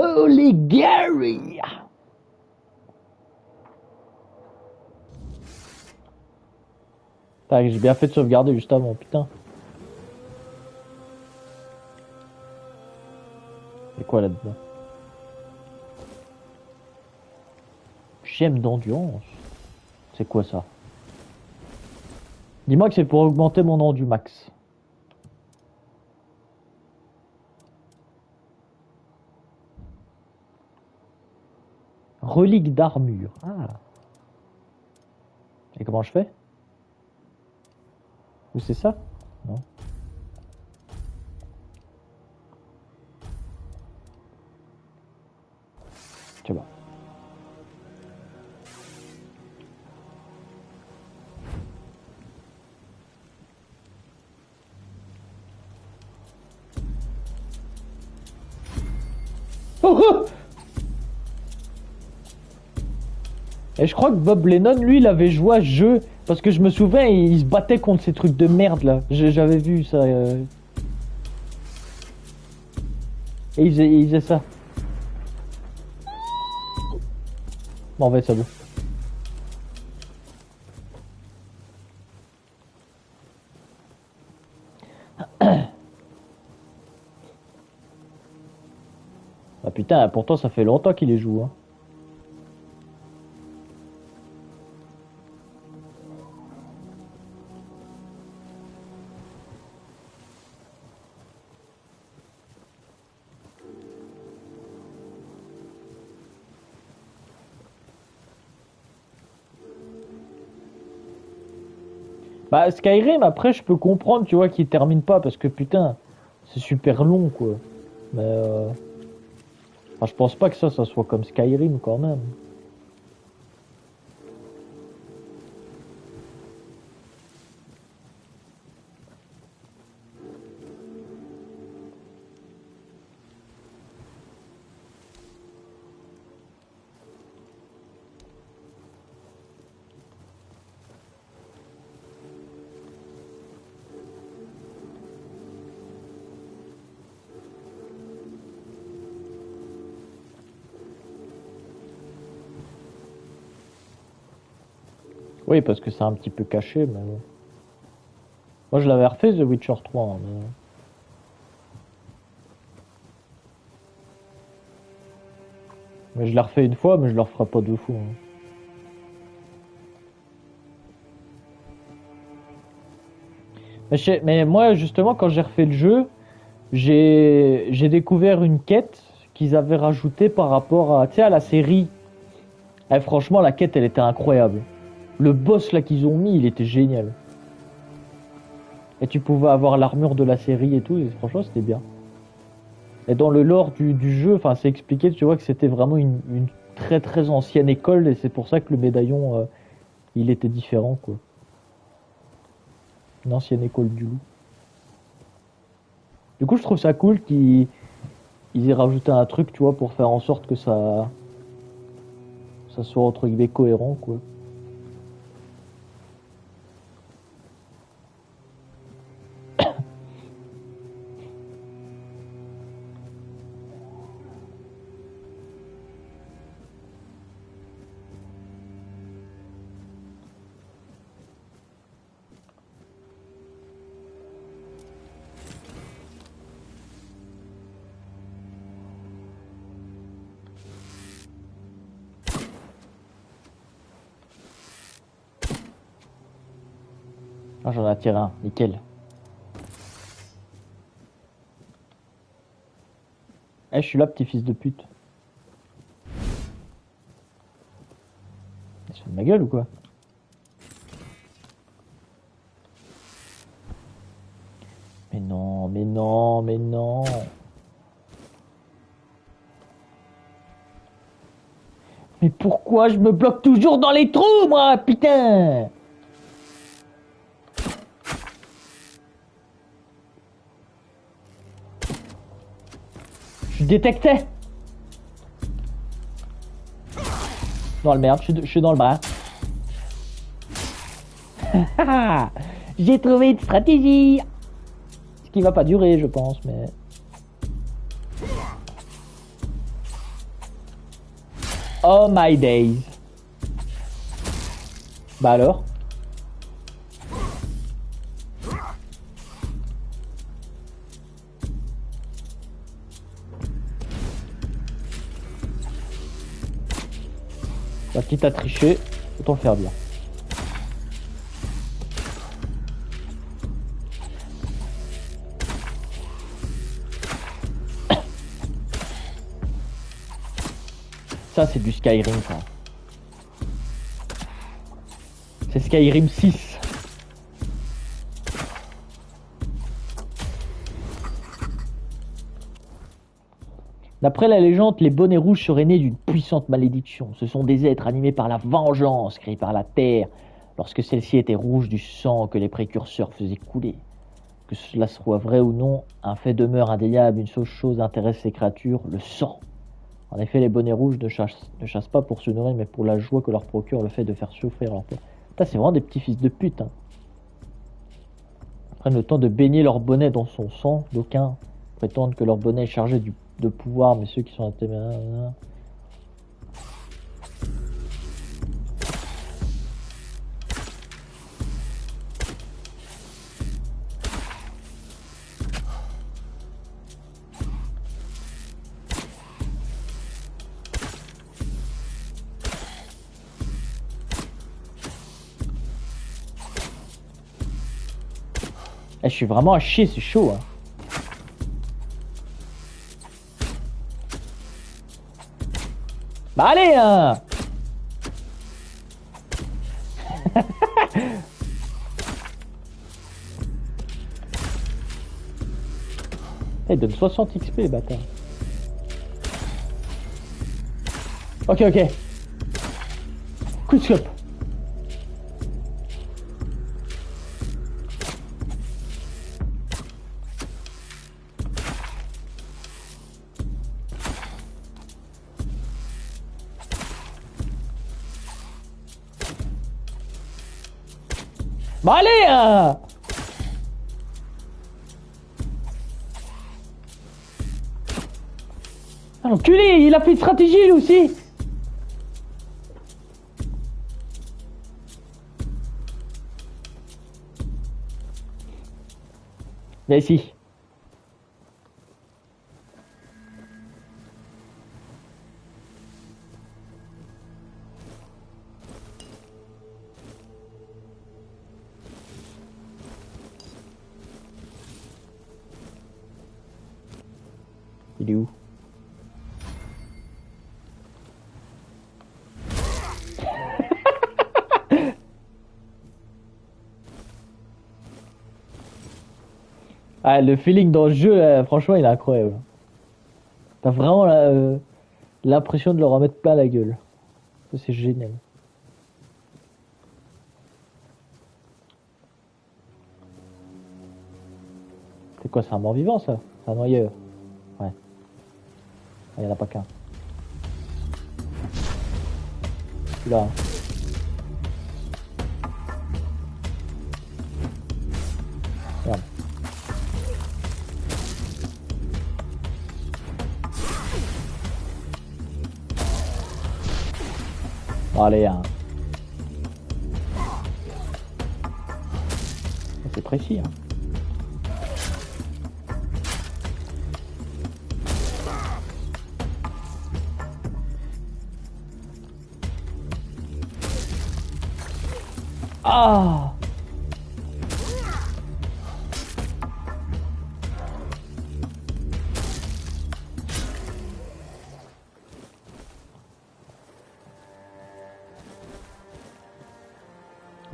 Holy Gary! J'ai bien fait de sauvegarder juste avant, putain. C'est quoi là-dedans? Gemme d'endurance. C'est quoi ça? Dis-moi que c'est pour augmenter mon endu max. Relique d'armure. Ah. Et comment je fais? Ou c'est ça? Non. Tu vois. Oh, et je crois que Bob Lennon, lui, il avait joué à ce jeu. Parce que je me souviens, il se battait contre ces trucs de merde là. J'avais vu ça. Et il faisait ça. Bon, en fait, ça vaut. Ah putain, pourtant ça fait longtemps qu'il les joue. Hein. Bah Skyrim, après je peux comprendre, tu vois, qu'il termine pas parce que putain, c'est super long quoi. Mais enfin, je pense pas que ça soit comme Skyrim quand même. Oui, parce que c'est un petit peu caché, mais bon. Moi je l'avais refait The Witcher 3. Hein, mais je l'ai refait une fois, mais je le referai pas deux fois. Hein. Mais moi justement quand j'ai refait le jeu, j'ai découvert une quête qu'ils avaient rajoutée par rapport à, tu sais, à la série. Eh, franchement la quête elle était incroyable. Le boss là qu'ils ont mis, il était génial. Et tu pouvais avoir l'armure de la série et tout, et franchement c'était bien. Et dans le lore du jeu, enfin c'est expliqué, tu vois que c'était vraiment une très très ancienne école, et c'est pour ça que le médaillon, il était différent quoi. Une ancienne école du loup. Du coup je trouve ça cool qu'ils aient rajouté un truc, tu vois, pour faire en sorte que ça soit entre guillemets cohérent quoi. Ah, j'en ai attiré un, nickel. Eh, je suis là, petit fils de pute. Il se fait de ma gueule ou quoi? Mais non, mais non, mais non. Mais pourquoi je me bloque toujours dans les trous, moi, putain? Je détecté. Dans le merde, je suis dans le bras. J'ai trouvé une stratégie. Ce qui va pas durer, je pense, mais... Oh my days. Bah alors? Bah, quitte à tricher, autant le faire bien. Ça, c'est du Skyrim, ça. C'est Skyrim 6. D'après la légende, les bonnets rouges seraient nés d'une puissante malédiction. Ce sont des êtres animés par la vengeance, créés par la terre, lorsque celle-ci était rouge du sang que les précurseurs faisaient couler. Que cela soit vrai ou non, un fait demeure indéniable. Une seule chose intéresse ces créatures, le sang. En effet, les bonnets rouges ne chassent pas pour se nourrir, mais pour la joie que leur procure le fait de faire souffrir leur peur. Putain, c'est vraiment des petits fils de pute. Hein. Ils prennent le temps de baigner leur bonnet dans son sang. D'aucuns prétendent que leur bonnet est chargé de pouvoir, mais ceux qui sont téméraires... Je suis vraiment à chier, c'est chaud. Hein. Bah allez hein. Il donne 60 XP les bâtards. Ok. Coup de scope. Bah allez hein. Ah l'enculé, il a fait une stratégie lui aussi. Viens ici. Il est où? Ah, le feeling dans le jeu, franchement, il est incroyable. T'as vraiment l'impression de leur en mettre plein la gueule. Ça, c'est génial. C'est quoi, c'est un mort-vivant, ça? C'est un noyeur. Ouais. Il n'y en a pas qu'un. Celui-là. Hein. Merde. Bon, allez, hein. C'est précis, hein. Ah!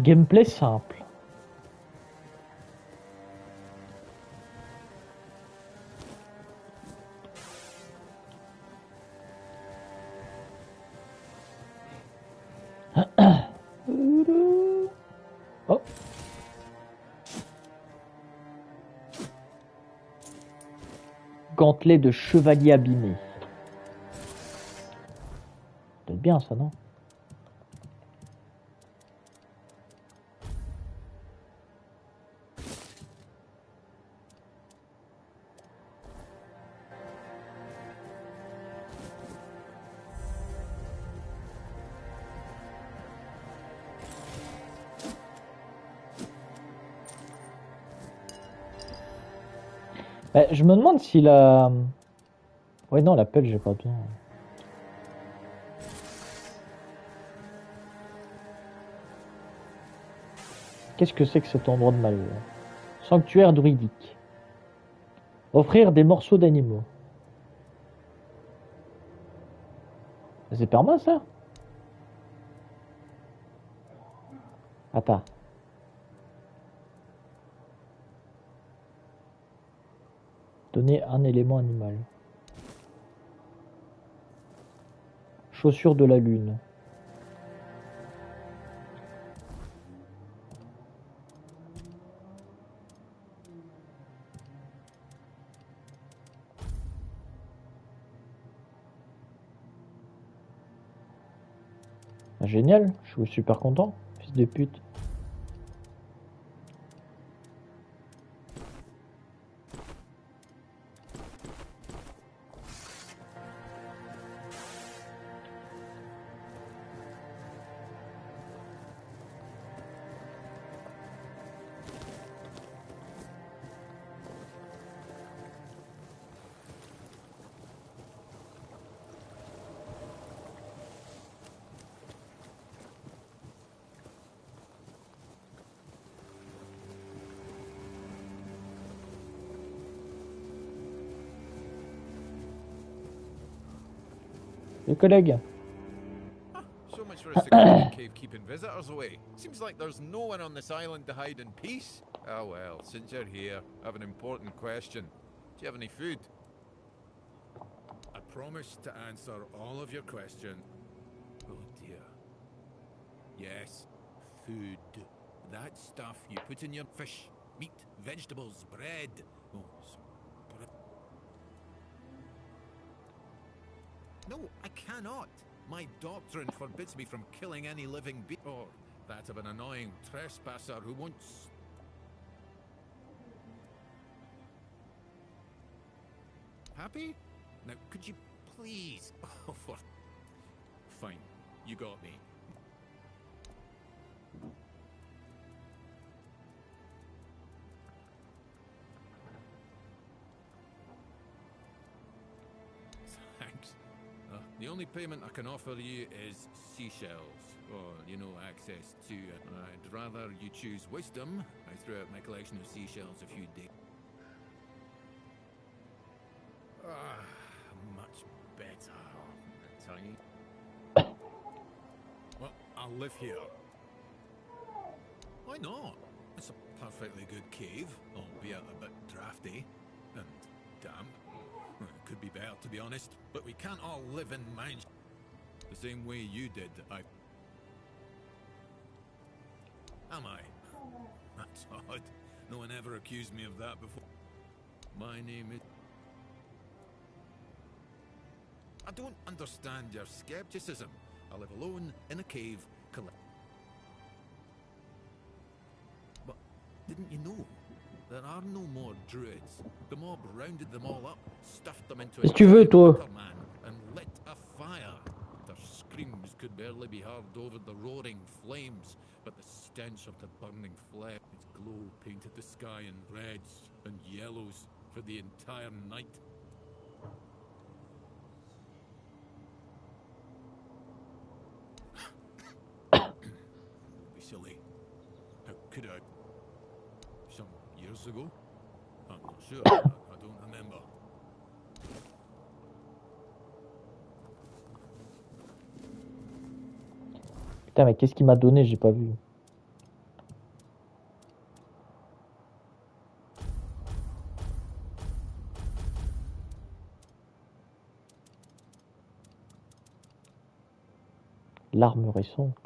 Gameplay simple. Oh. Gantelet de chevalier abîmé. C'est bien ça, non? Je me demande si la... Ouais, non, la pelle, j'ai pas besoin. Qu'est-ce que c'est que cet endroit de malheur? Sanctuaire druidique. Offrir des morceaux d'animaux. C'est perma, ça? Attends. Donner un élément animal. Chaussures de la lune. Ah, génial, je suis super content, fils de pute. Les collègues. So much for a secluded cave keeping visitors away. Seems like there's no one on this island to hide in peace. Ah well, since you're here, I have an important question. Do you have any food? I promise to answer all of your questions. Oh dear. Yes, food. That stuff you put in your fish, meat, vegetables, bread. Oh, no, I cannot. My doctrine forbids me from killing any living being, or that of an annoying trespasser who wants... Happy? Now, could you please... Oh, for... Fine, you got me. Thanks. The only payment I can offer you is seashells, or, you know, access to it. I'd rather you choose wisdom. I threw out my collection of seashells a few days. Much better. Tiny. Well, I'll live here. Why not? It's a perfectly good cave, albeit a bit drafty and damp. It could be better, to be honest, but we can't all live in mansions the same way you did. Am I? That's odd. No one ever accused me of that before. My name is... I don't understand your skepticism. I live alone in a cave. But didn't you know? There are no more druids. The mob rounded them all up, stuffed them into a giant wicker man, and lit a fire. Their screams could barely be heard over the roaring flames, but the stench of the burning flesh, its glow painted the sky in reds and yellows for the entire night. Don't be silly. How could I? Some years ago? I'm not sure. I don't remember. Putain, mais qu'est-ce qu'il m'a donné? J'ai pas vu. L'arme récente.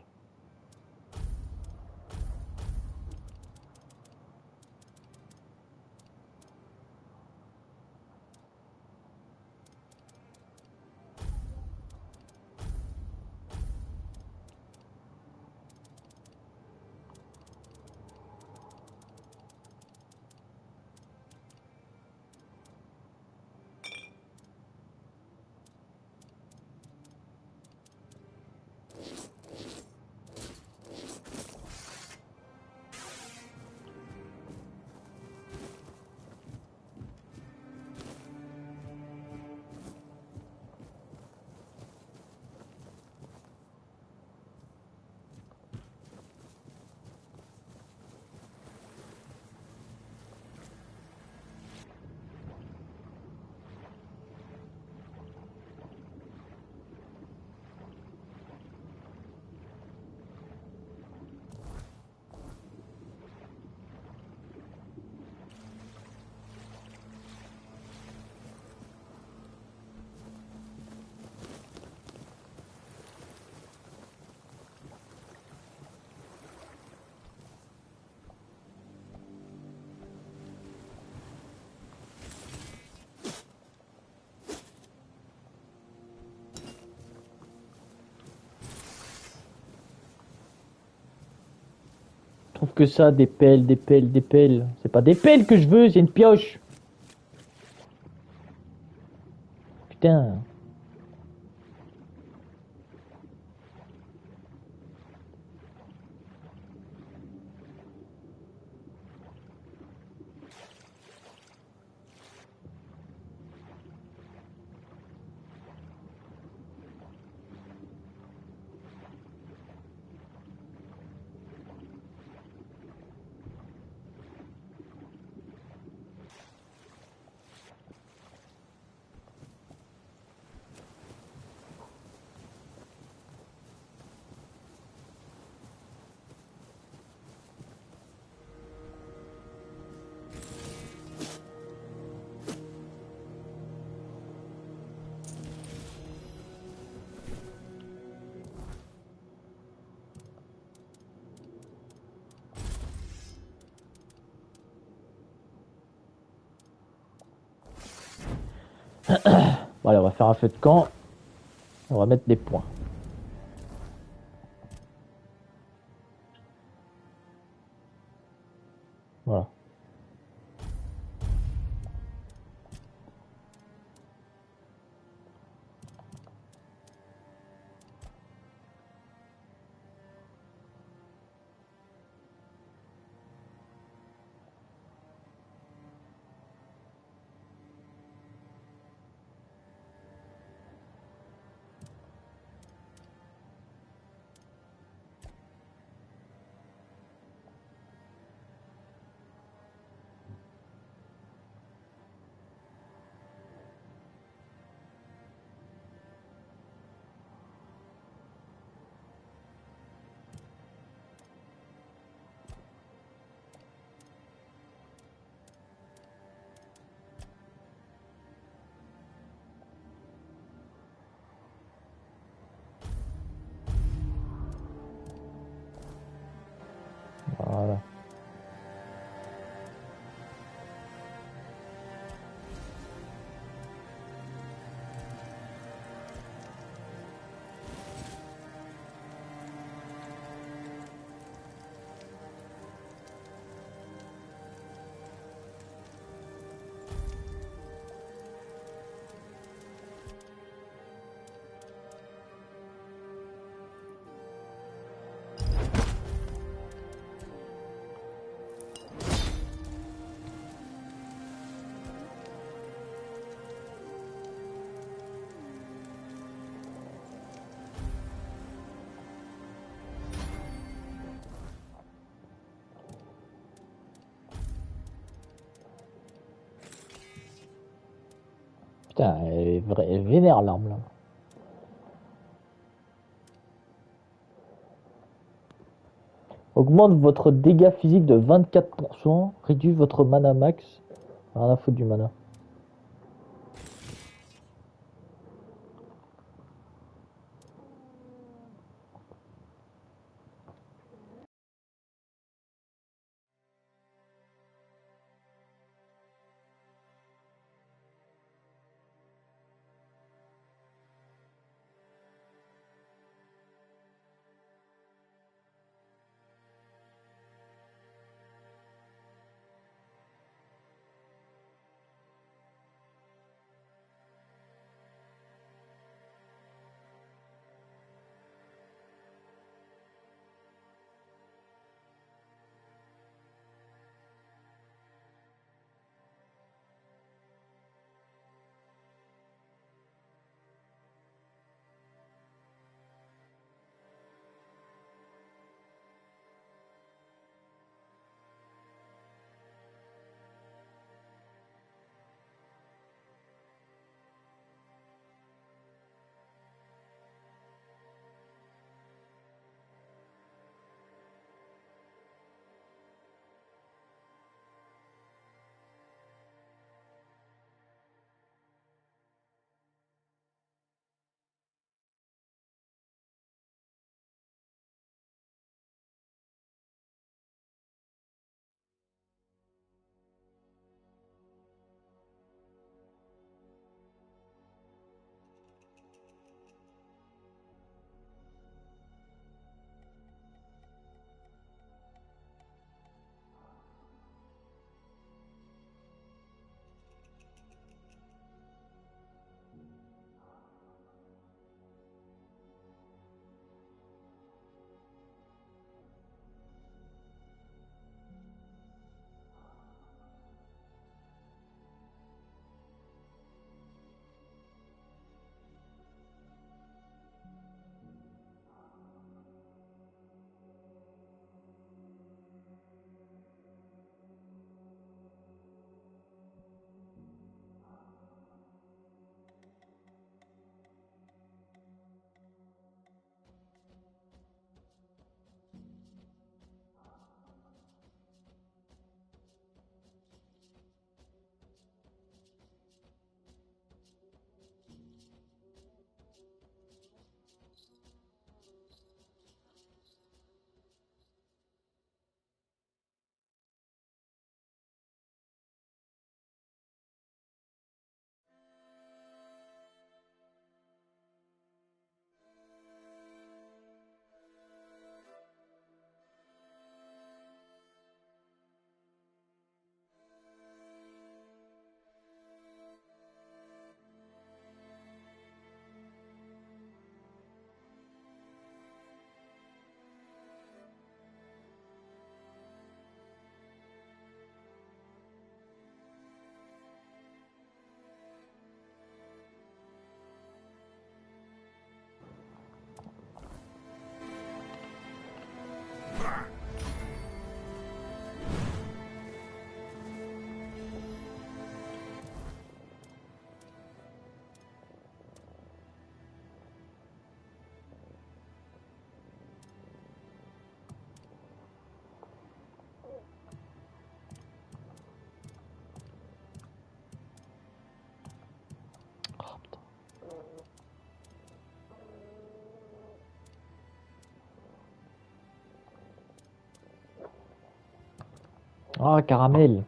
trouve que ça, des pelles, des pelles, des pelles. C'est pas des pelles que je veux, c'est une pioche. Putain. Bon, allez, on va faire un feu de camp. On va mettre des points. Voilà. Voilà. Putain, elle est vénère l'arme là. Augmente votre dégâts physique de 24%. Réduit votre mana max. Rien à foutre du mana. Ah, caramel.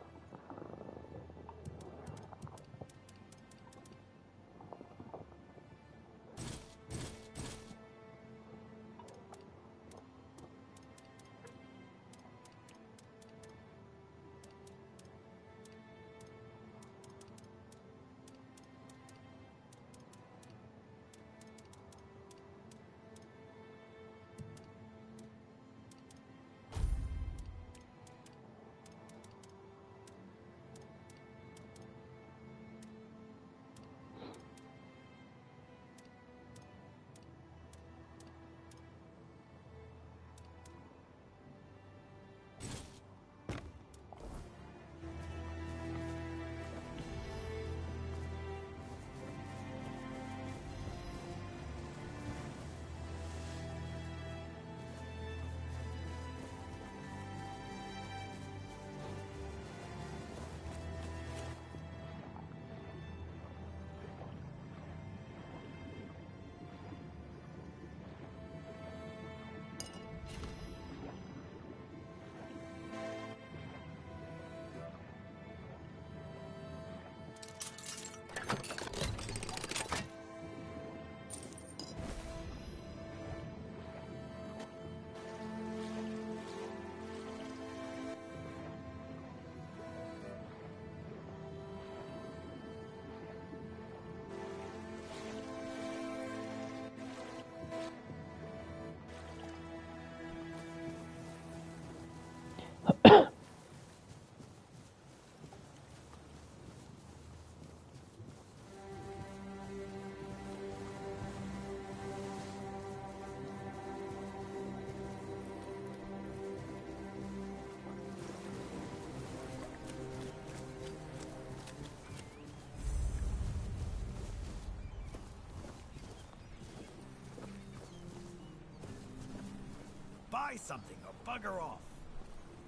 Buy something or bugger off.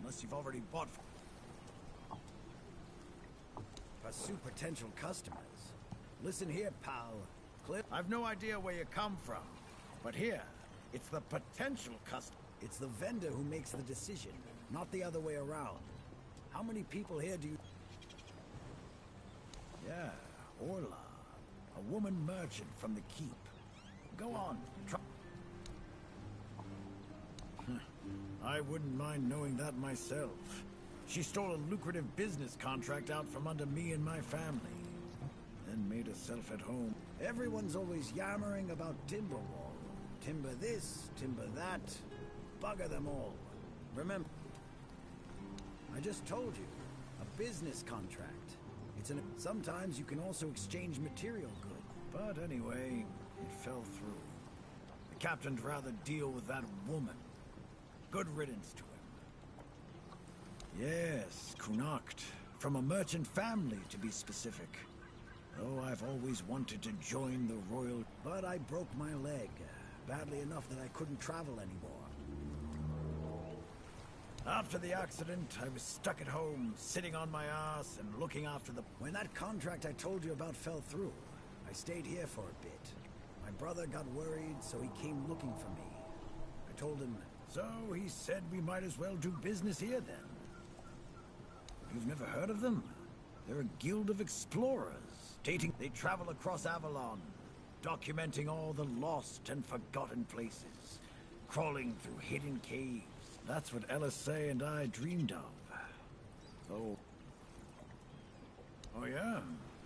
Unless you've already bought. Pursue potential customers. Listen here, pal. Cliff, I've no idea where you come from. But here, it's the potential customer. It's the vendor who makes the decision, not the other way around. How many people here do you... Yeah, Orla. A woman merchant from the keep. Go on, try... I wouldn't mind knowing that myself. She stole a lucrative business contract out from under me and my family. Then made herself at home. Everyone's always yammering about Timberwall. Timber this, timber that. Bugger them all. Remember, I just told you. A business contract. Sometimes you can also exchange material good. But anyway, it fell through. The captain'd rather deal with that woman. Good riddance to him. Yes, Connacht. From a merchant family, to be specific. Oh, I've always wanted to join the royal... But I broke my leg. Badly enough that I couldn't travel anymore. After the accident, I was stuck at home, sitting on my ass and looking after the... When that contract I told you about fell through, I stayed here for a bit. My brother got worried, so he came looking for me. I told him... So he said we might as well do business here then. You've never heard of them? They're a guild of explorers. They travel across Avalon, documenting all the lost and forgotten places, crawling through hidden caves. That's what LSA and I dreamed of. Oh. Oh yeah?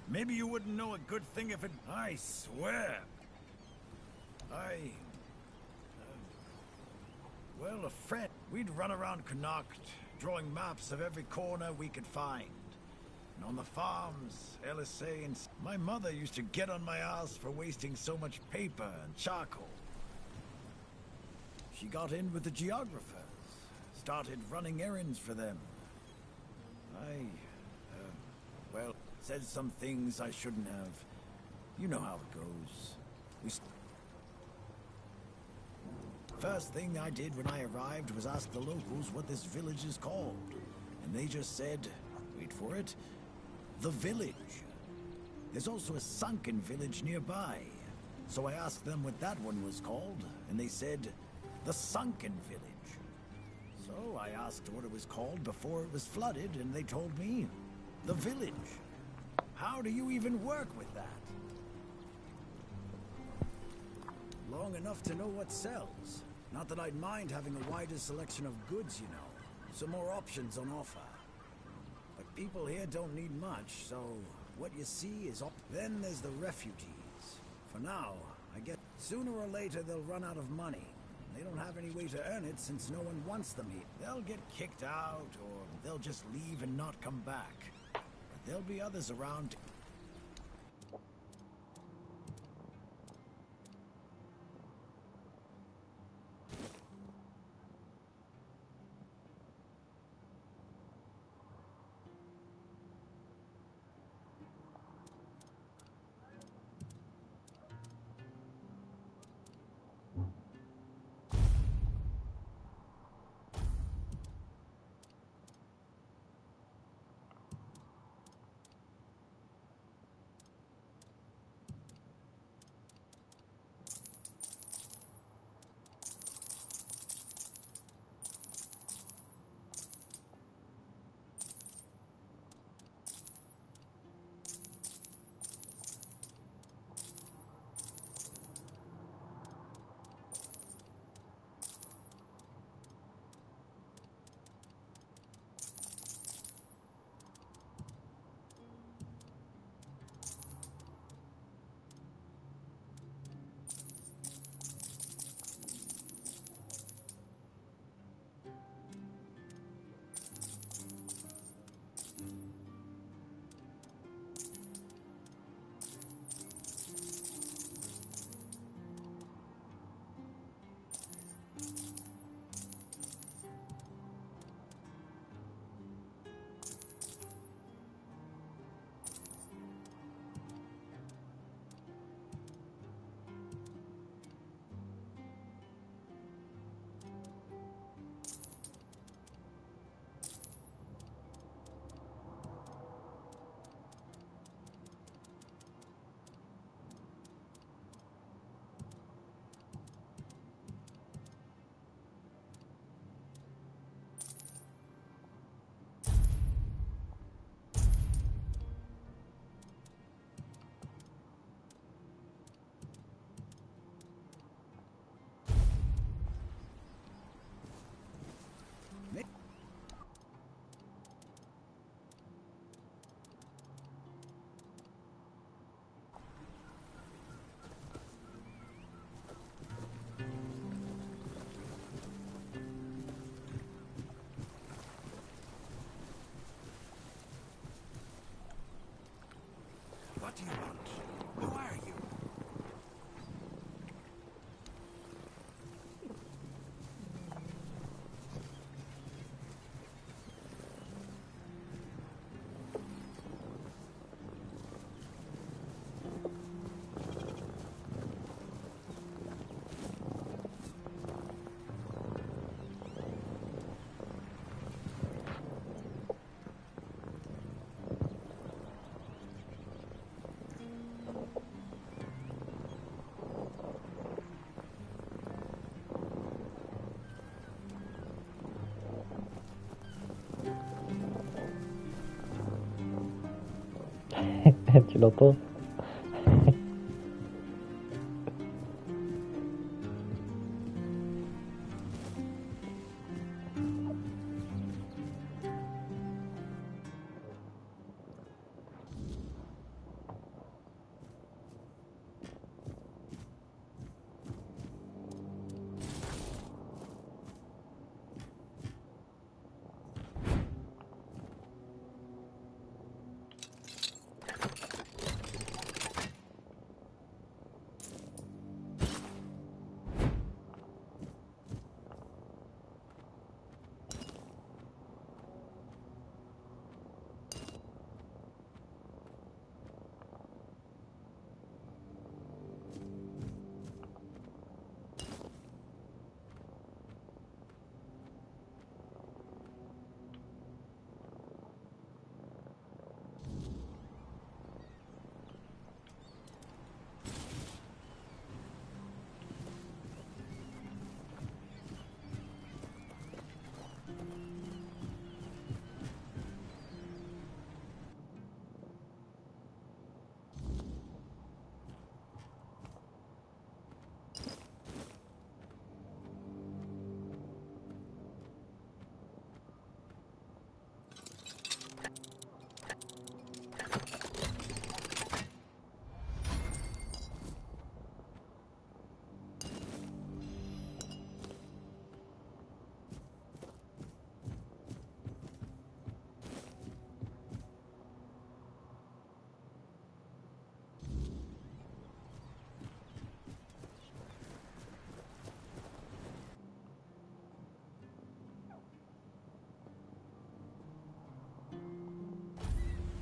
Maybe you wouldn't know a good thing if it... I swear. Well, a friend. We'd run around Connacht, drawing maps of every corner we could find. And on the farms, LSA and... My mother used to get on my ass for wasting so much paper and charcoal. She got in with the geographers, started running errands for them. Well, said some things I shouldn't have. You know how it goes. First thing I did when I arrived was ask the locals what this village is called. And they just said, wait for it, the village. There's also a sunken village nearby. So I asked them what that one was called, and they said, the sunken village. So So I asked what it was called before it was flooded, and they told me the village. How do you even work with that? Long enough to know what sells. Not that I'd mind having a wider selection of goods, you know. Some more options on offer. But people here don't need much, so what you see is... Then there's the refugees. For now, I guess sooner or later they'll run out of money. They don't have any way to earn it since no one wants them here. They'll get kicked out, or they'll just leave and not come back. But there'll be others around. What do you want? Who are you? Tu l'entends?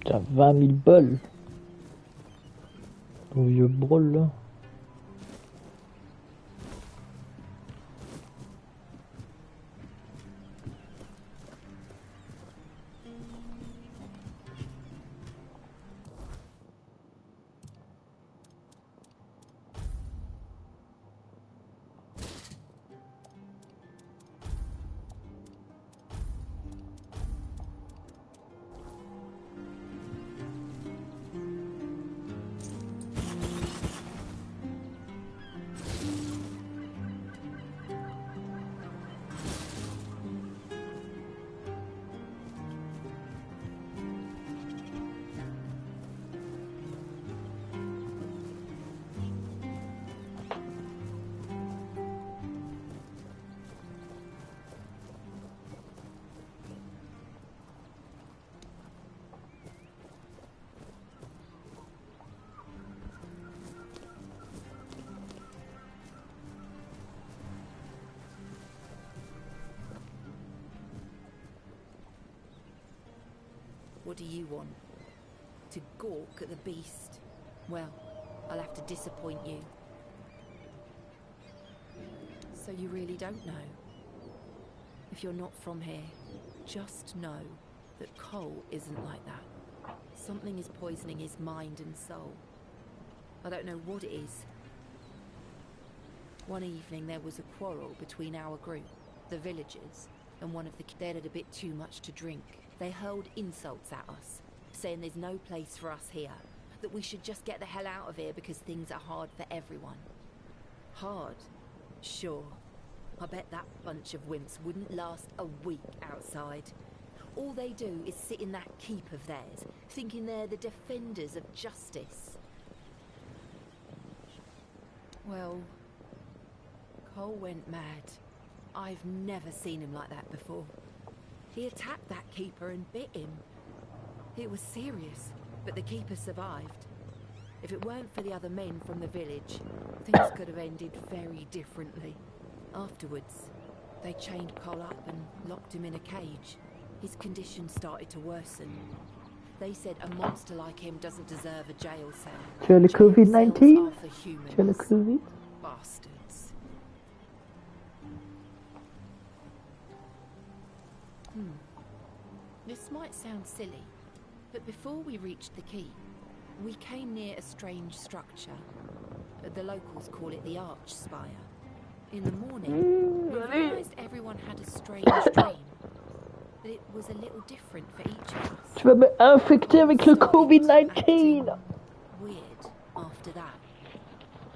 Putain, 20 000 balles. Ton vieux brol là. What do you want? To gawk at the beast? Well, I'll have to disappoint you. So you really don't know? If you're not from here, just know that Cole isn't like that. Something is poisoning his mind and soul. I don't know what it is. One evening there was a quarrel between our group, the villagers, and one of the kids. They had a bit too much to drink. They hurled insults at us, saying there's no place for us here, that we should just get the hell out of here because things are hard for everyone. Hard? Sure. I bet that bunch of wimps wouldn't last a week outside. All they do is sit in that keep of theirs, thinking they're the defenders of justice. Well, Cole went mad. I've never seen him like that before. He attacked that keeper and bit him. It was serious, but the keeper survived. If it weren't for the other men from the village, things could have ended very differently. Afterwards, they chained Cole up and locked him in a cage. His condition started to worsen. They said a monster like him doesn't deserve a jail cell. Tu as le COVID-19? Jail cells are for Tu as le humans. Covid? Bastards. This might sound silly, but before we reached the keep, we came near a strange structure. The locals call it the Arch Spire. In the morning, we realized everyone had a strange dream, but it was a little different for each of us. Tu vas me infecter avec le COVID-19. Weird after that,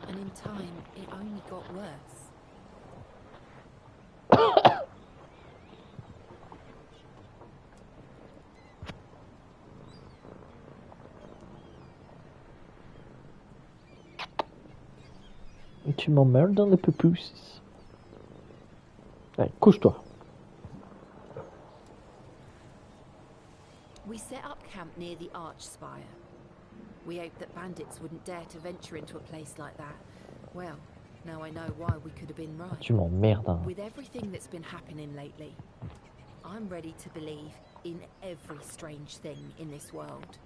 and in time, it only got worse. Tu m'emmerdes dans le pupus. Allez, couche-toi. We set up camp near the Arch Spire. We hoped that bandits wouldn't dare to venture into a place like that. Well, now I know why we could have been right. Tu m'emmerdes. Hein. With everything that's been happening lately, I'm ready to believe in every strange thing in this world.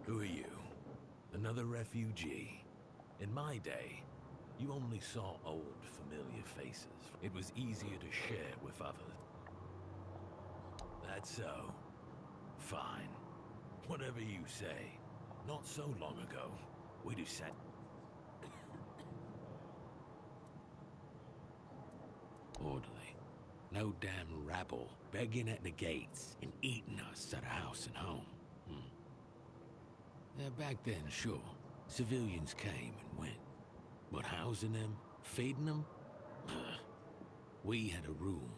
Who are you? Another refugee? In my day, you only saw old, familiar faces. It was easier to share with others. That's so. Fine. Whatever you say. Not so long ago, we'd have sat... Orderly. No damn rabble begging at the gates and eating us at a house and home. Yeah, back then, sure. Civilians came and went. But housing them, feeding them? We had a rule.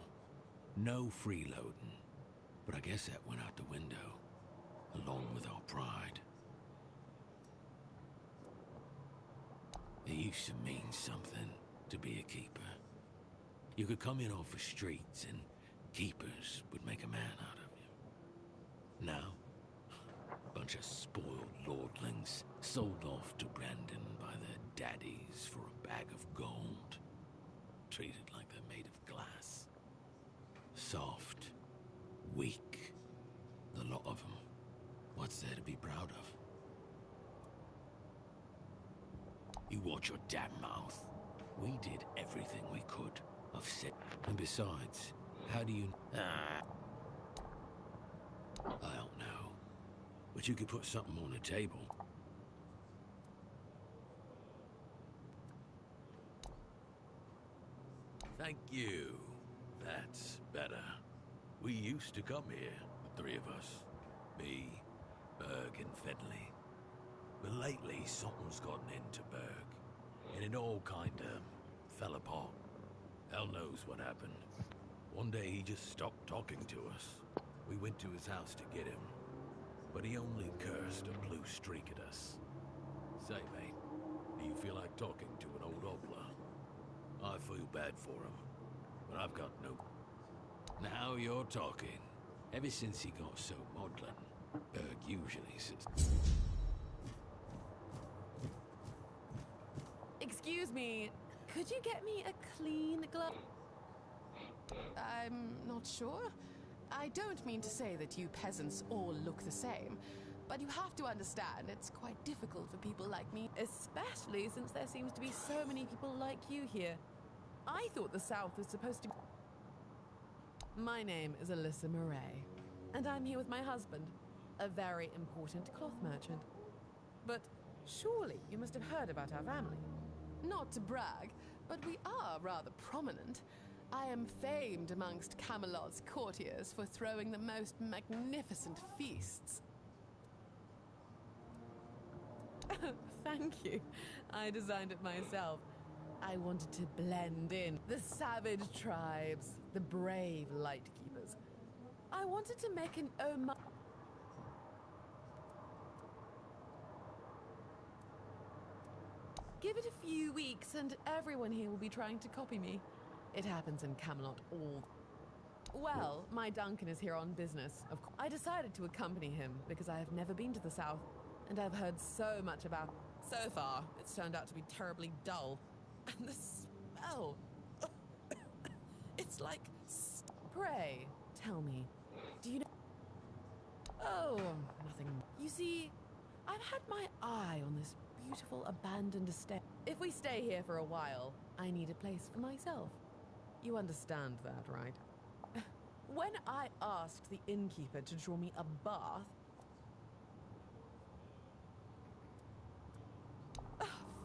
No freeloading. But I guess that went out the window, along with our pride. It used to mean something to be a keeper. You could come in off the streets and keepers would make a man out of you. Now, a bunch of spoiled lordlings sold off to Brandon by their daddies for a bag of gold. Treated like they're made of glass. Soft. Weak. The lot of them. What's there to be proud of? You watch your damn mouth. We did everything we could. I've said. And besides, how do you... I don't know. But you could put something on the table. Thank you. That's better. We used to come here, the three of us. Me, Berg, and Fedley. But lately, something's gotten into Berg. And it all kinda fell apart. Hell knows what happened. One day he just stopped talking to us. We went to his house to get him. But he only cursed a blue streak at us. Say, mate, do you feel like talking to an old obla? I feel bad for him, but I've got no... Now you're talking. Ever since he got so maudlin, Berg usually sits... Excuse me, could you get me a clean glove? I'm not sure. I don't mean to say that you peasants all look the same, but you have to understand it's quite difficult for people like me. Especially since there seems to be so many people like you here. I thought the South was supposed to be... My name is Alyssa Murray, and I'm here with my husband, a very important cloth merchant. But surely you must have heard about our family. Not to brag, but we are rather prominent. I am famed amongst Camelot's courtiers for throwing the most magnificent feasts. Thank you. I designed it myself. I wanted to blend in the savage tribes, the brave lightkeepers. I wanted to make an homage. Give it a few weeks and everyone here will be trying to copy me. It happens in Camelot all... Well, my Duncan is here on business, of course. I decided to accompany him because I have never been to the South, and I've heard so much about... So far, it's turned out to be terribly dull. And the smell... It's like... Pray, tell me, do you know... Oh, nothing. You see, I've had my eye on this beautiful abandoned estate. If we stay here for a while, I need a place for myself. You understand that, right? When I asked the innkeeper to draw me a bath...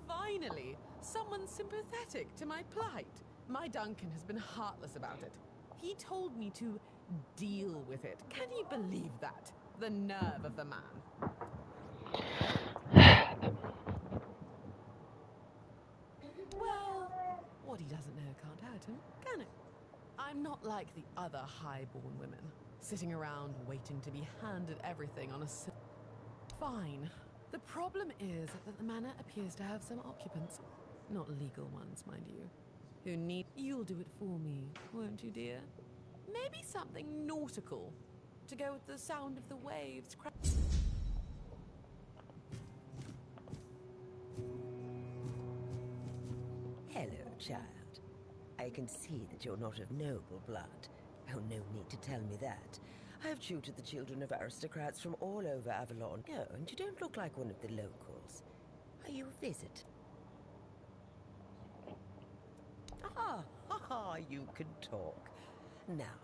Finally, someone sympathetic to my plight. My Duncan has been heartless about it. He told me to deal with it. Can you believe that? The nerve of the man. Well, what he doesn't know can't hurt him, can it? I'm not like the other high-born women, sitting around waiting to be handed everything on a... Fine. The problem is that the manor appears to have some occupants, not legal ones, mind you, who need... You'll do it for me, won't you, dear? Maybe something nautical, to go with the sound of the waves. Hello, child. I can see that you're not of noble blood. Oh, no need to tell me that. I've tutored the children of aristocrats from all over Avalon. Oh, and you don't look like one of the locals. Are you a visit? You can talk. Now,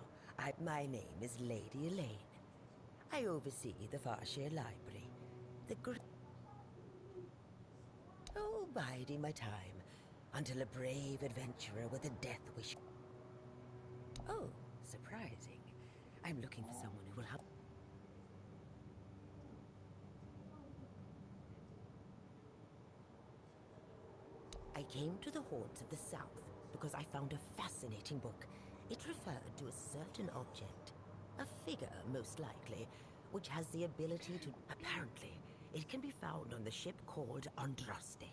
my name is Lady Elaine. I oversee the Farshire Library. Oh, biding my time until a brave adventurer with a death wish. Oh, surprising. I'm looking for someone who will help. I came to the haunts of the South because I found a fascinating book. It referred to a certain object, a figure most likely, which has the ability to... Apparently, it can be found on the ship called Andraste,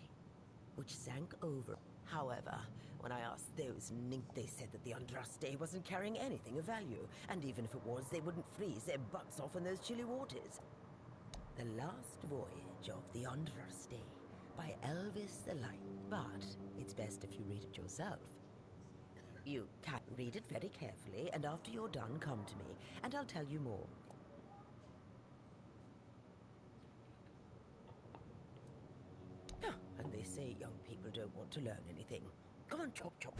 which sank over. However, when I asked those they said that the Andraste wasn't carrying anything of value, and even if it was, they wouldn't freeze their butts off in those chilly waters. The Last Voyage of the Andraste by Elvis the Light, but it's best if you read it yourself. You can read it very carefully, and after you're done, come to me, and I'll tell you more. And they say young people don't want to learn anything. Come on, chop chop.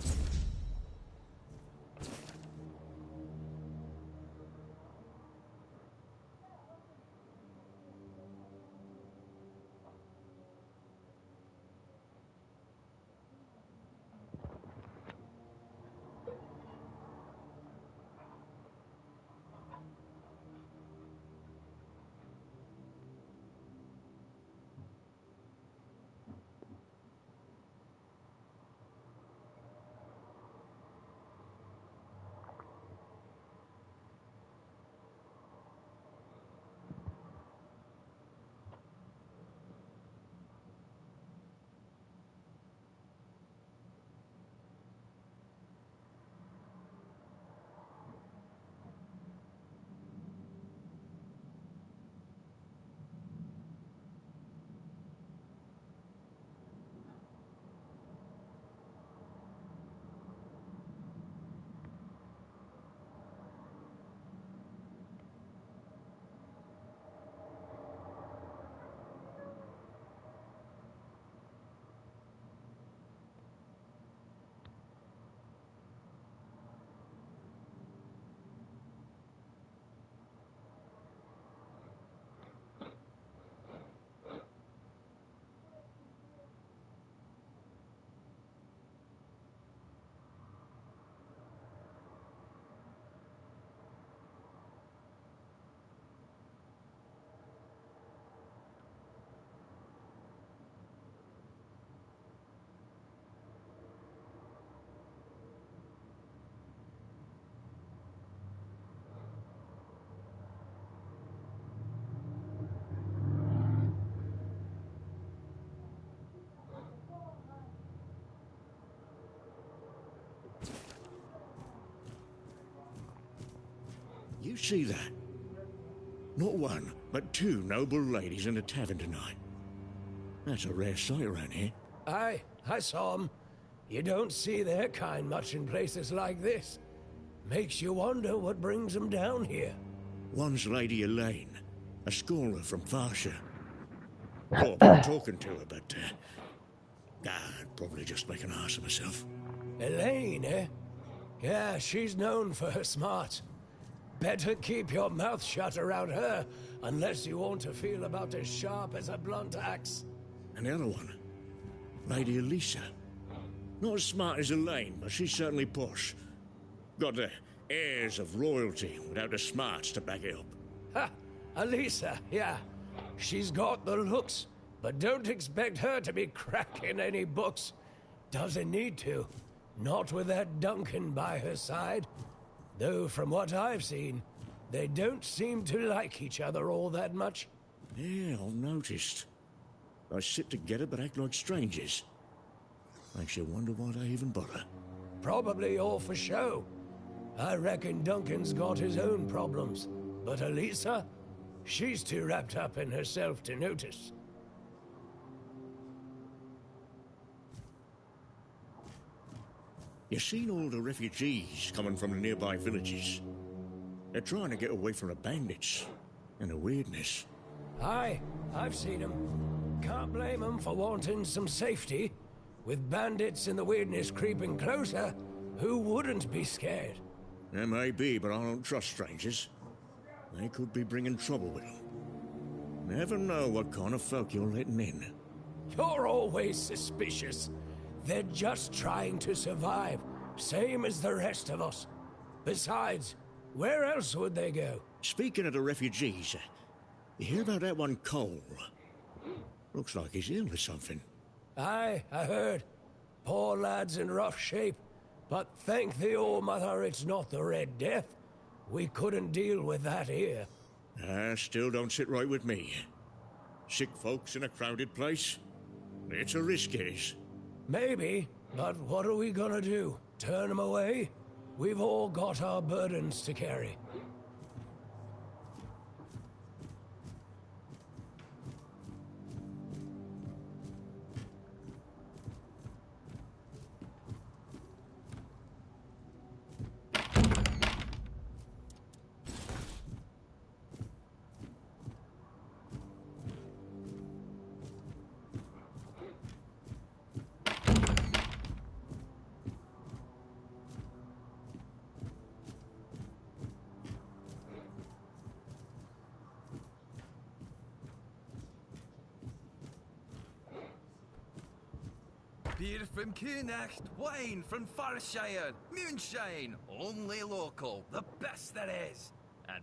You see that? Not one, but two noble ladies in a tavern tonight. That's a rare sight around here. Aye, I saw 'em. You don't see their kind much in places like this. Makes you wonder what brings 'em down here. One's Lady Elaine, a scholar from Farshire. I've been talking to her, but I'd probably just make an ass of myself. Elaine, eh? Yeah, she's known for her smarts. Better keep your mouth shut around her, unless you want to feel about as sharp as a blunt axe. And the other one, Lady Elisa. Not as smart as Elaine, but she's certainly posh. Got the airs of royalty without the smarts to back it up. Ha! Elisa, yeah. She's got the looks, but don't expect her to be cracking any books. Doesn't need to. Not with that Duncan by her side. Though from what I've seen, they don't seem to like each other all that much. Yeah, I've noticed. They sit together but act like strangers. Makes you wonder why they even bother. Probably all for show. I reckon Duncan's got his own problems. But Elisa, she's too wrapped up in herself to notice. You seen all the refugees coming from the nearby villages? They're trying to get away from the bandits and the weirdness. Aye, I've seen 'em. Can't blame 'em for wanting some safety. With bandits and the weirdness creeping closer, who wouldn't be scared? There may be, but I don't trust strangers. They could be bringing trouble with them. Never know what kind of folk you're letting in. You're always suspicious. They're just trying to survive, same as the rest of us. Besides, where else would they go? Speaking of the refugees, you hear about that one Cole? Looks like he's ill or something. Aye, I heard. Poor lad's in rough shape. But thank the All-Mother it's not the Red Death. We couldn't deal with that here. Still don't sit right with me. Sick folks in a crowded place? It's a risk, it is. Maybe, but what are we gonna do? Turn them away? We've all got our burdens to carry. Beer from Kunacht, wine from Farshire, moonshine, only local, the best there is. And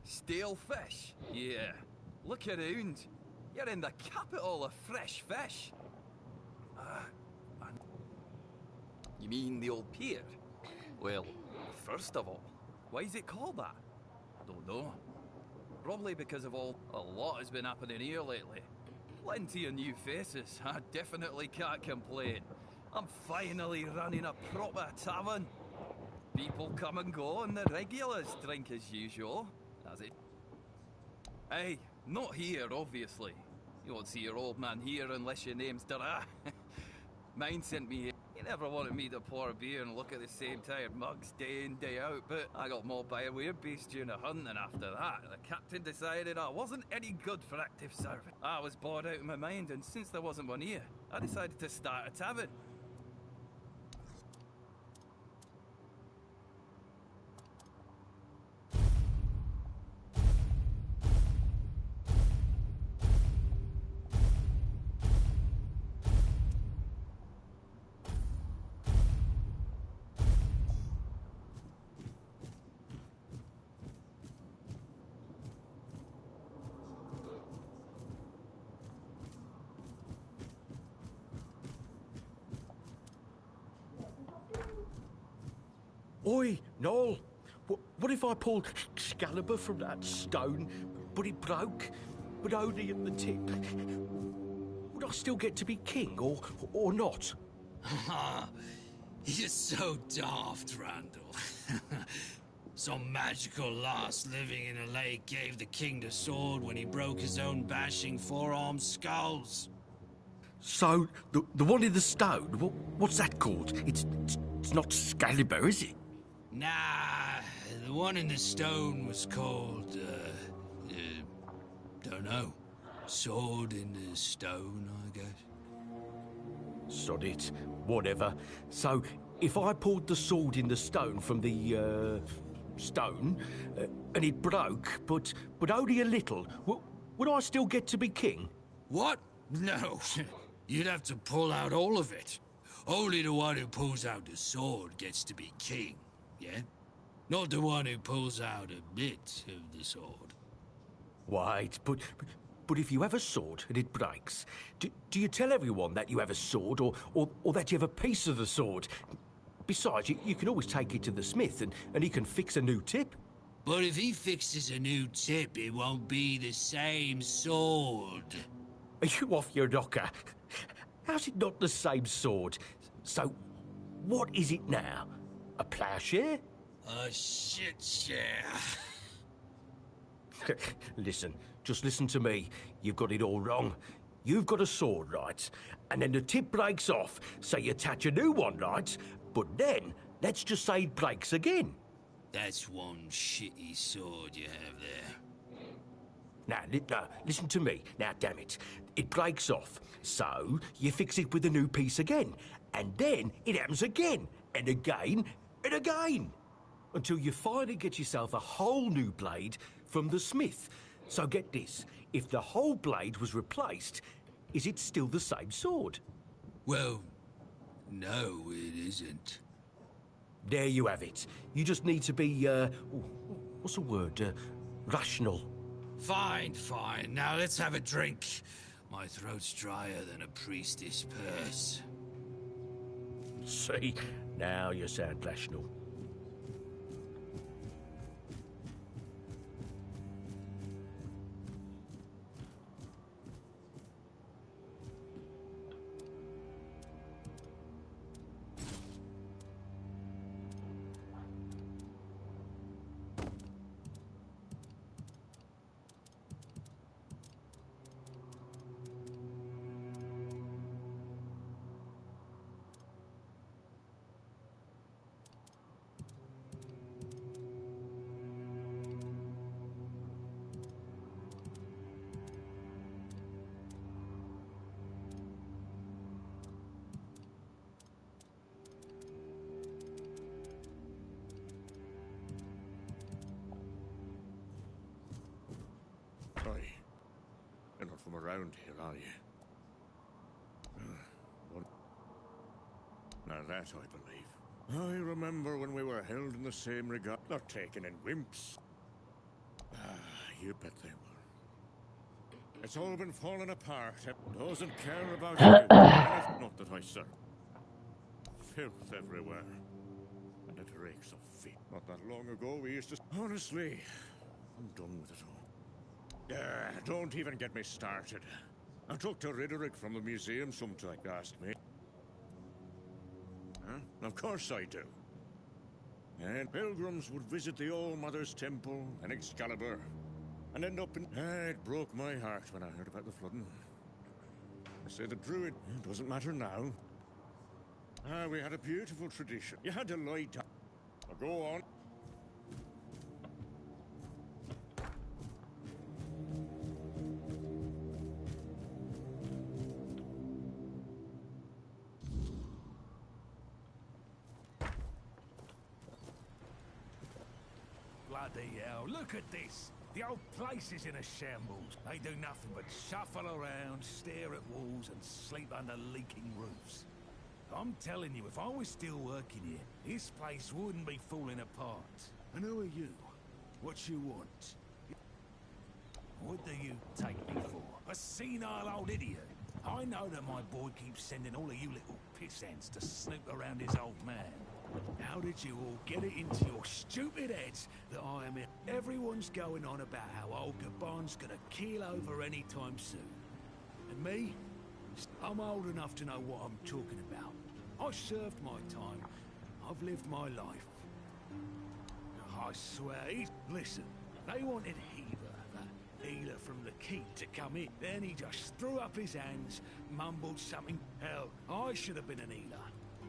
stale fish, yeah. Look around, you're in the capital of fresh fish. You mean the old pier? Well, first of all, why is it called that? Don't know. Probably because of a lot has been happening here lately. Plenty of new faces, I definitely can't complain. I'm finally running a proper tavern. People come and go and the regulars drink as usual. As it... Hey, not here, obviously. You won't see your old man here unless your name's Dara. Mine sent me here. He never wanted me to pour a beer and look at the same tired mugs day in, day out, but I got mauled by a weird-beast during a hunt, and after that, the captain decided I wasn't any good for active service. I was bored out of my mind, and since there wasn't one here, I decided to start a tavern. Oi, Noel, what if I pulled Excalibur from that stone, but it broke, but only at the tip? Would I still get to be king, or not? You're so daft, Randall. Some magical lass living in a lake gave the king the sword when he broke his own bashing four-armed skulls. So, the one in the stone, what's that called? It's not Excalibur, is it? Nah, the one in the stone was called, don't know. Sword in the stone, I guess. Sod it, whatever. So, if I pulled the sword in the stone from the, stone, and it broke, but only a little, would I still get to be king? What? No. You'd have to pull out all of it. Only the one who pulls out the sword gets to be king, yeah? Not the one who pulls out a bit of the sword. Wait, but if you have a sword and it breaks, do you tell everyone that you have a sword, or that you have a piece of the sword? Besides, you can always take it to the smith and he can fix a new tip. But if he fixes a new tip, it won't be the same sword. Are you off your knocker? How's it not the same sword? So, what is it now? A ploughshare? A shit share. Listen, just listen to me. You've got it all wrong. You've got a sword, right? And then the tip breaks off, so you attach a new one, right? But then, let's just say it breaks again. That's one shitty sword you have there. Now, listen to me. Now, damn it. It breaks off, so you fix it with a new piece again. And then it happens again, and again, and again. Until you finally get yourself a whole new blade from the smith. So get this, if the whole blade was replaced, is it still the same sword? Well, no, it isn't. There you have it. You just need to be, what's the word? Rational. Fine. Now let's have a drink. My throat's drier than a priestess purse. See, now you sound rational. You're not from around here, are you? Now that I believe. I remember when we were held in the same regard. Not taken in wimps. You bet they were. It's all been falling apart. It doesn't care about you. Not that I serve. Filth everywhere. And it reeks of feet. Not that long ago we used to... Honestly, I'm done with it all. Don't even get me started. I talked to Riderick from the museum sometime. Asked me. Huh? Of course I do. And pilgrims would visit the Old Mother's Temple and Excalibur, and end up in... it broke my heart when I heard about the flooding. I say the druid... It doesn't matter now. We had a beautiful tradition. You had to lie down. Now go on. Bloody hell, look at this! The old place is in a shambles. They do nothing but shuffle around, stare at walls, and sleep under leaking roofs. I'm telling you, if I was still working here, this place wouldn't be falling apart. And who are you? What you want? What do you take me for? A senile old idiot? I know that my boy keeps sending all of you little pissants to snoop around his old man. How did you all get it into your stupid heads that I am here? Everyone's going on about how old Gabon's gonna keel over anytime soon. And me? I'm old enough to know what I'm talking about. I served my time. I've lived my life. I swear, listen, they wanted Heaver, that healer from the keep, to come in. Then he just threw up his hands, mumbled something. Hell, I should have been an healer.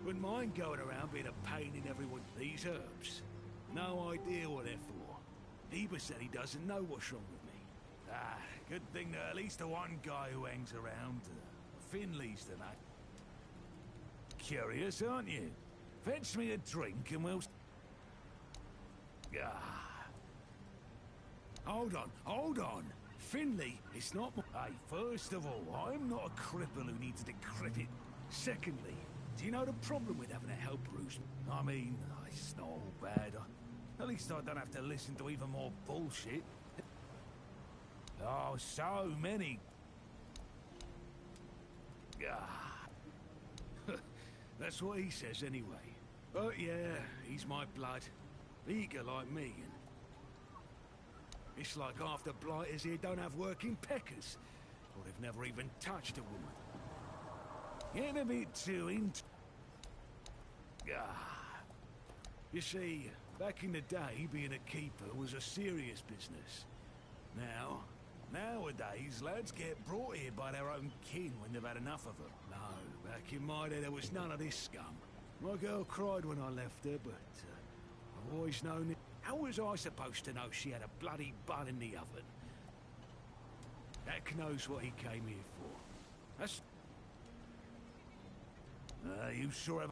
Wouldn't mind going around being a pain in everyone. These herbs, no idea what they're for. Heber said he doesn't know what's wrong with me. Good thing that at least the one guy who hangs around, Finley's the name. Curious, aren't you? Fetch me a drink and we'll... Hold on. Finley, it's not my... Hey, first of all, I'm not a cripple who needs decrepit. Secondly, do you know the problem with having a helper who's... I mean, it's not all bad. At least I don't have to listen to even more bullshit. Oh, so many... That's what he says anyway. But yeah, he's my blood. Eager like me. And it's like half the blighters here don't have working peckers. Or they've never even touched a woman. Getting a bit too into... You see, back in the day, being a keeper was a serious business. Nowadays, lads get brought here by their own kin when they've had enough of them. No, back in my day, there was none of this scum. My girl cried when I left her, but I've always known it. How was I supposed to know she had a bloody bun in the oven? Heck knows what he came here for. That's... you sure have...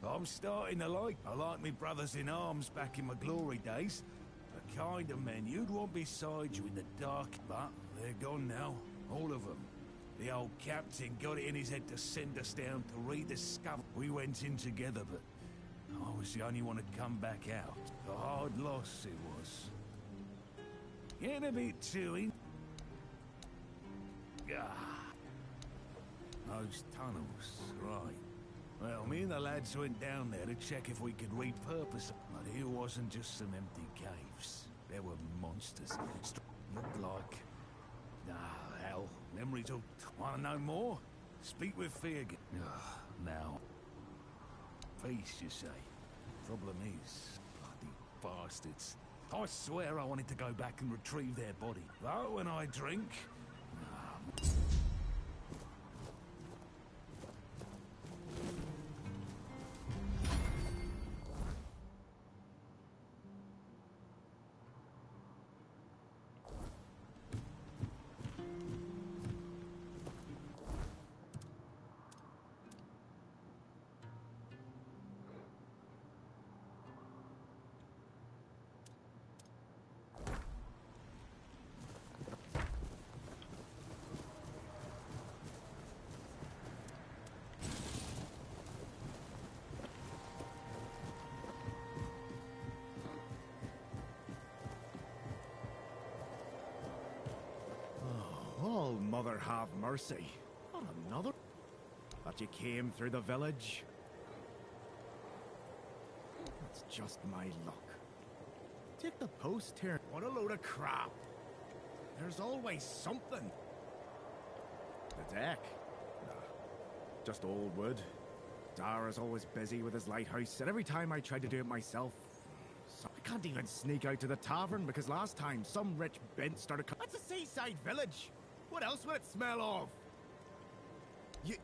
I'm starting to like... I like me brothers in arms back in my glory days. The kind of men you'd want beside you in the dark. But they're gone now. All of them. The old captain got it in his head to send us down to rediscover. We went in together, but I was the only one to come back out. A hard loss it was. Getting a bit too in... Those tunnels, right. Well, me and the lads went down there to check if we could repurpose them. But it wasn't just some empty caves. There were monsters. Looked like... Ah, hell. Memories of... Wanna know more? Speak with Feargan. Now. Peace, you say. Problem is... Bloody bastards. I swear I wanted to go back and retrieve their body. Though when I drink... Oh, Mother have mercy. Not another. That you came through the village. That's just my luck. Take the post here. What a load of crap. There's always something. The deck? Nah, just old wood. Dara's always busy with his lighthouse, and every time I try to do it myself, I can't even sneak out to the tavern because last time some rich bent started. That's a seaside village. What else would it smell of? You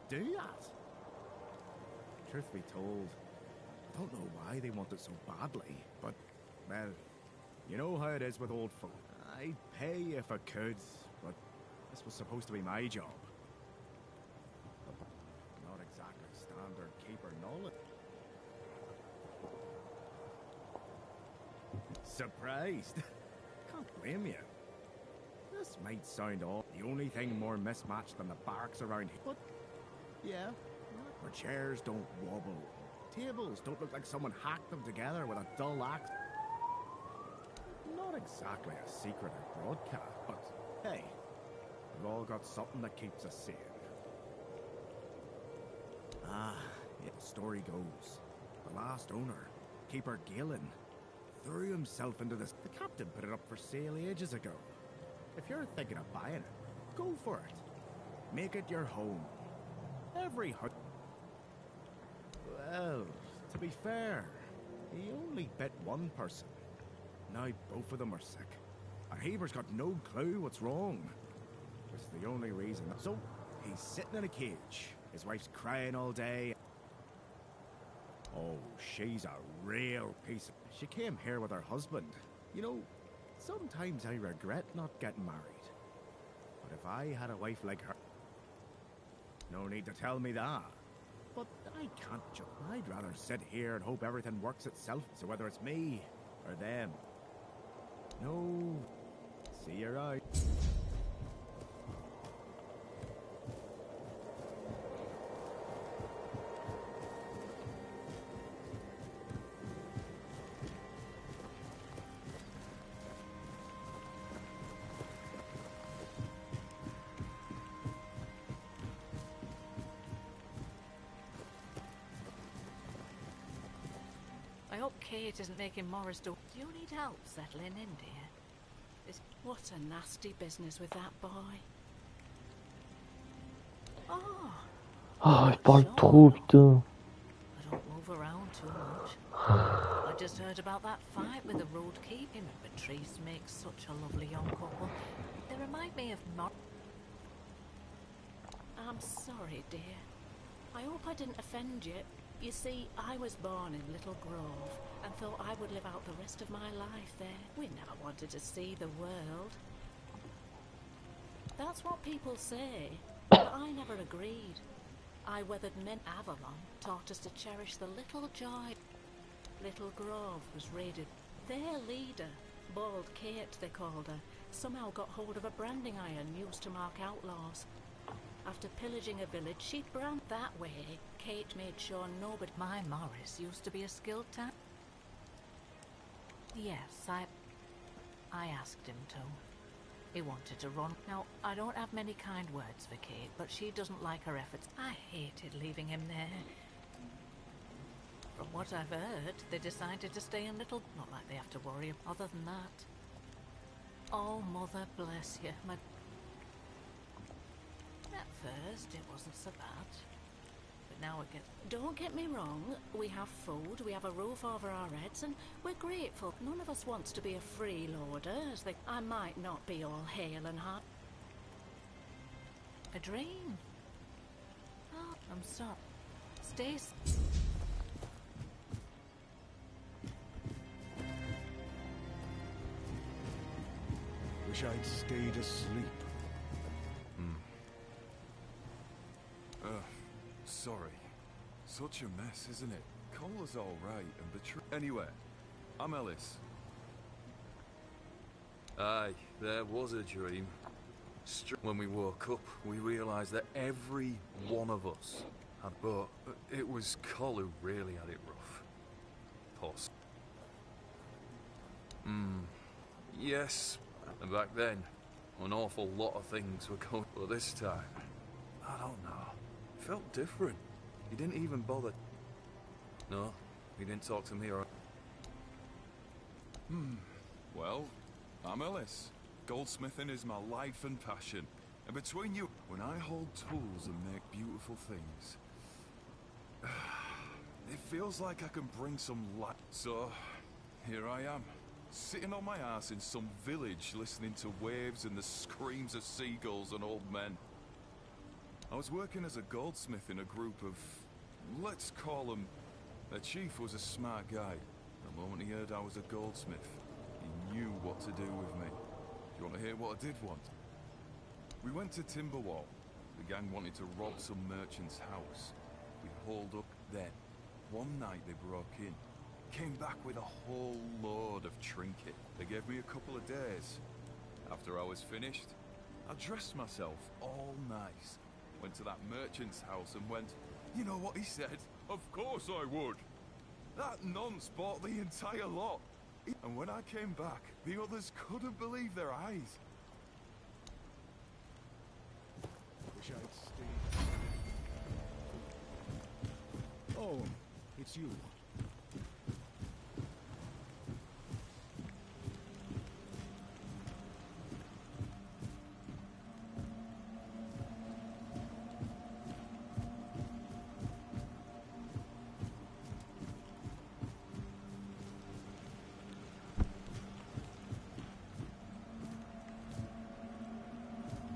do that? Truth be told, I don't know why they want it so badly, but, well, you know how it is with old folk. I'd pay if I could, but this was supposed to be my job. Not exactly standard keeper knowledge. Surprised? Can't blame you. This might sound odd. The only thing more mismatched than the barracks around here. But, yeah, our chairs don't wobble. Tables don't look like someone hacked them together with a dull axe. Not exactly a secret or broadcast, but hey, we've all got something that keeps us sane. Ah, yeah, the story goes. The last owner, Keeper Galen, threw himself into this. The captain put it up for sale ages ago. If you're thinking of buying it, go for it. Make it your home. Every house. Well, to be fair, he only bit one person. Now both of them are sick. And Haber's got no clue what's wrong. It's the only reason. So, he's sitting in a cage. His wife's crying all day. Oh, she's a real piece of... She came here with her husband. You know, sometimes I regret not getting married. But if I had a wife like her... No need to tell me that. But I can't just... I'd rather sit here and hope everything works itself. So whether it's me or them... No... See you out. I hope Kate isn't making Morris do. Do you need help settling in, dear? What a nasty business with that boy. Oh. Ah, il parle trop, putain. I don't move around too much. I just heard about that fight with the road keeping. Patrice makes such a lovely young couple. They remind me of Mor. I'm sorry, dear. I hope I didn't offend you. You see, I was born in Little Grove and thought I would live out the rest of my life there. We never wanted to see the world. That's what people say, but I never agreed. I weathered men. Avalon taught us to cherish the little joy. Little Grove was raided. Their leader, Bald Kate they called her, somehow got hold of a branding iron used to mark outlaws. After pillaging a village, she'd brand that way. Kate made sure nobody... My Morris used to be a skilled tap. Yes, I asked him to. He wanted to run. Now, I don't have many kind words for Kate, but she doesn't like her efforts. I hated leaving him there. From what I've heard, they decided to stay in Little... Not like they have to worry other than that. Oh, Mother bless you. At first, it wasn't so bad. But now it gets... Don't get me wrong. We have food, we have a roof over our heads, and we're grateful. None of us wants to be a freeloader, as they... I might not be all hale and hot. A dream. Oh, I'm sorry. Stay... Wish I'd stayed asleep. Sorry. Such a mess, isn't it? Cola's all right and Anyway, I'm Ellis. Aye, there was a dream. When we woke up, we realised that every one of us had... But it was Col who really had it rough. Poss. Yes, and back then, an awful lot of things were going... But this time, I don't know. It felt different. He didn't even bother... No, he didn't talk to me or... Well, I'm Ellis. Goldsmithing is my life and passion. And between you... When I hold tools and make beautiful things... It feels like I can bring some light. So, here I am. Sitting on my ass in some village, listening to waves and the screams of seagulls and old men. I was working as a goldsmith in a group of... Let's call them... Their chief was a smart guy. The moment he heard I was a goldsmith, he knew what to do with me. Do you want to hear what I did want? We went to Timberwall. The gang wanted to rob some merchant's house. We hauled up then. One night they broke in. Came back with a whole load of trinket. They gave me a couple of days. After I was finished, I dressed myself all nice. Went to that merchant's house and went, you know what he said? Of course I would. That nonce bought the entire lot. And when I came back, the others couldn't believe their eyes. Wish I'd stayed. Oh, it's you.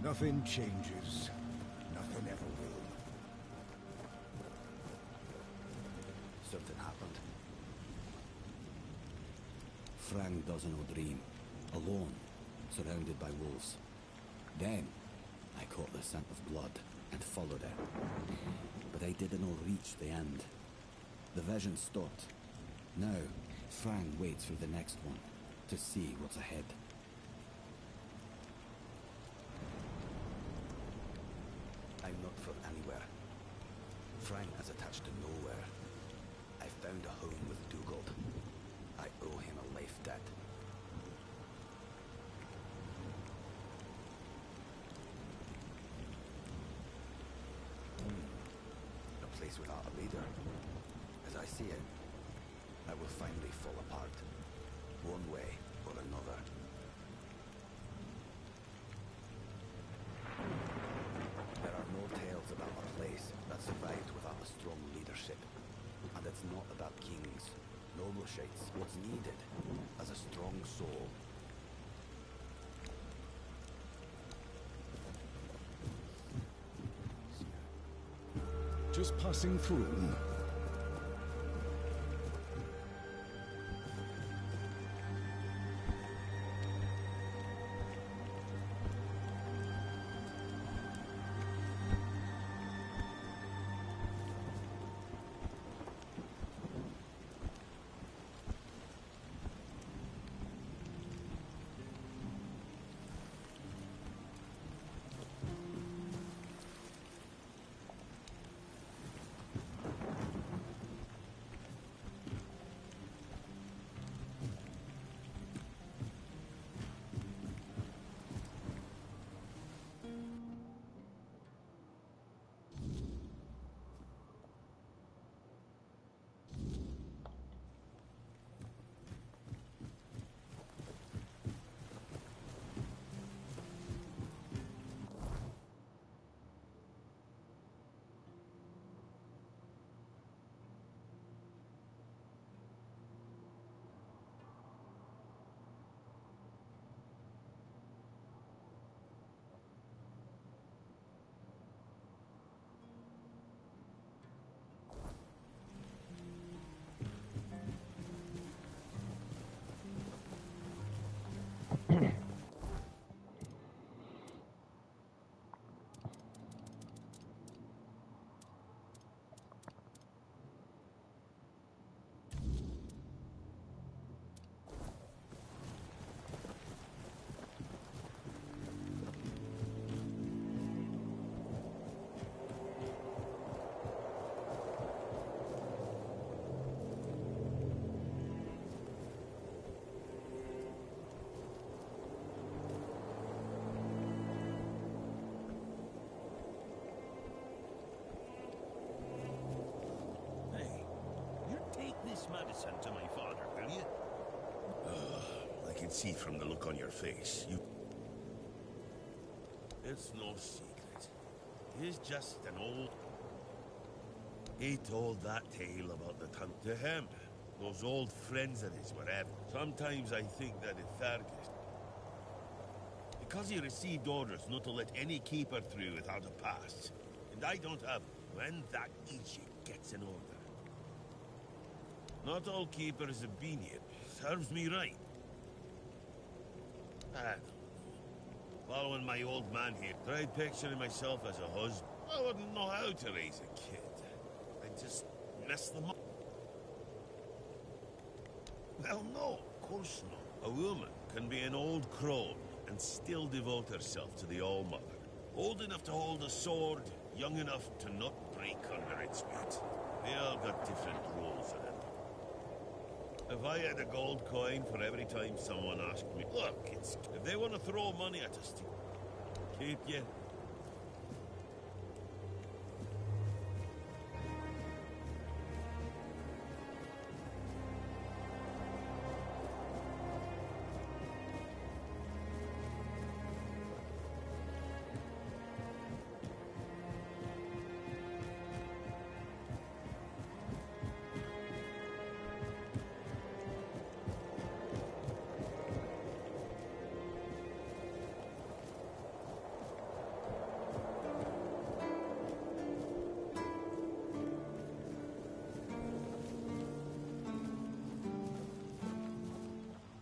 Nothing changes. Nothing ever will. Something happened. Frank doesn't know dream. Alone, surrounded by wolves. Then, I caught the scent of blood and followed it. But I didn't reach the end. The vision stopped. Now, Frank waits for the next one, to see what's ahead. I'm not from anywhere. Frank is attached to nowhere. I found a home with Dugald. I owe him a life debt. A place without a leader. As I see it, I will finally fall apart. One way or another. There are no tales about a place that survived without a strong leadership. And it's not about kings, nobleships. What's needed as a strong soul. Just passing through. listen to my father, will you? I can see from the look on your face, It's no secret. He's just an old... He told that tale about the hunt to him. Those old friends of his were ever. Sometimes I think that if Fergus... Because he received orders not to let any keeper through without a pass. And I don't have... When that Egypt gets an order. Not all keepers have been here. Serves me right. I don't know. Following my old man here, tried picturing myself as a husband. I wouldn't know how to raise a kid. I just mess them up. Well, no, of course not. A woman can be an old crone and still devote herself to the All-Mother. Old enough to hold a sword, young enough to not break under its weight. They all got different roles in it. If I had a gold coin for every time someone asked me, look, it's... If they want to throw money at us, keep you.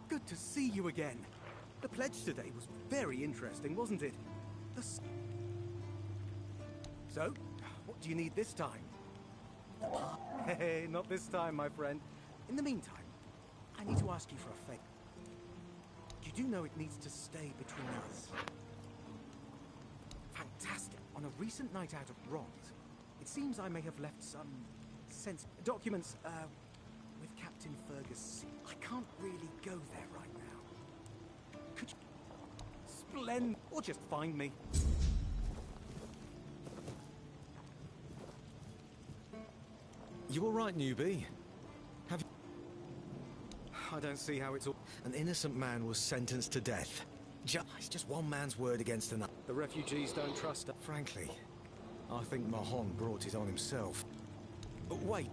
Good to see you again. The pledge today was very interesting, wasn't it? So, what do you need this time? Hey, not this time, my friend. In the meantime, I need to ask you for a favor. You do know it needs to stay between us. Fantastic. On a recent night out of Bronze, it seems I may have left some documents, with Captain Fergus. I can't really go there right now. Could you... Splendid. Or just find me. You all right, newbie? Have you... I don't see how it's all... An innocent man was sentenced to death. It's just one man's word against another. The refugees don't trust us. Frankly, I think Mahon brought it on himself. But wait.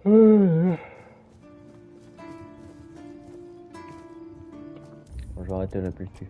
Je vais arrêter là plus dessus.